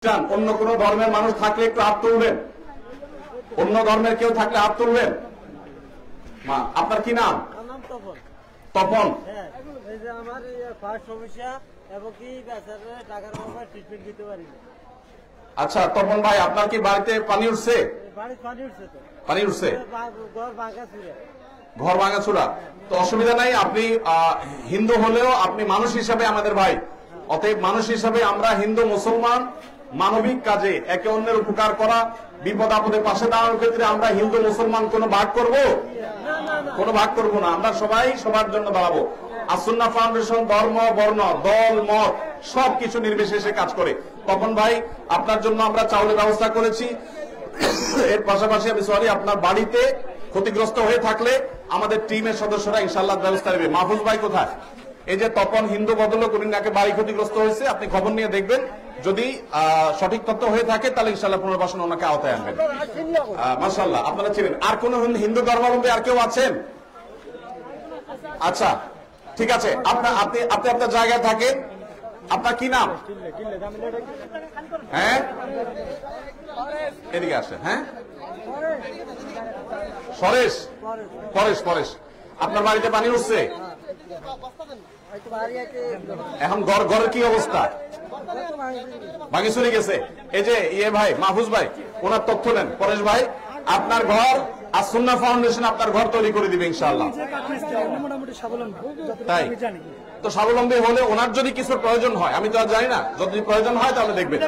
অন্য কোন ধর্মের মানুষ থাকলে একটু হাত তুলবেন। অন্য ধর্মের কেউ থাকলে হাত তুলবেন। আপনার কি নাম? তপন। আমার সমস্যা এবং কি টাকার অভাবে ট্রিটমেন্ট দিতে পারি না। আচ্ছা তপন ভাই, আপনার কি বাড়িতে পানি উঠছে? পানি উঠছে তো। পানি উঠছে, ঘর ভাঙা ছিল। ঘর ভাঙাচোরা তো অসুবিধা নাই। আপনি হিন্দু হলেও আপনি মানুষ হিসাবে আমাদের ভাই, অতএব মানুষ হিসাবে আমরা হিন্দু মুসলমান মানবিক কাজে একে অন্যের উপকার করা, বিপদ আপদে পাশে দাঁড়ানোর ক্ষেত্রে আমরা হিন্দু মুসলমান কোনো ভাগ করব? কোনো ভাগ করব না। আমরা সবাই সবার জন্য দাঁড়াবো। আসুন্নাহ ফাউন্ডেশন ধর্ম বর্ণ দল মত সবকিছু নির্বিশেষে কাজ করে। তপন ভাই, আপনার জন্য আমরা চাউলের ব্যবস্থা করেছি। এর পাশাপাশি আমি সরি, আপনার বাড়িতে ক্ষতিগ্রস্ত হয়ে থাকলে আমাদের টিমের সদস্যরা ইনশাআল্লাহ ব্যবস্থা নেবে। মাহফুজ ভাই কোথায়? এই যে তপন হিন্দু বদলক, উনি নাকি বাড়ি ক্ষতিগ্রস্ত হয়েছে, আপনি খবর নিয়ে দেখবেন। যদি সঠিক তথ্য হয়ে থাকে তাহলে ইনশাআল্লাহ পুনর্বাসন ওনাকে আওতায় আনবেন। মাশাআল্লাহ, আপনারা ছিলেন। আর কোন হিন্দু ধর্মাবলম্বী আর কেউ আছেন? আচ্ছা ঠিক আছে, আপনি আপনার জায়গায় থাকেন। আপনার কি নাম? হ্যাঁ এদিকে আসেন। হ্যাঁ পরেশ, পরেশ পরেশ, আপনার বাড়িতে পানি উঠছে? এখন ঘরের কি অবস্থা? ভাঙি চলে গেছে। এই যে ভাই মাহফুজ ভাই, ওনার তথ্য নেন। পরেশ ভাই, আপনার ঘর আসুন্নাহ ফাউন্ডেশন আপনার ঘর তৈরি করে দিবে ইনশাআল্লাহ। তাই তো স্বাবলম্বী হলে ওনার যদি কিছু প্রয়োজন হয়, আমি তো আর জানি না, যদি প্রয়োজন হয় তাহলে দেখবেন।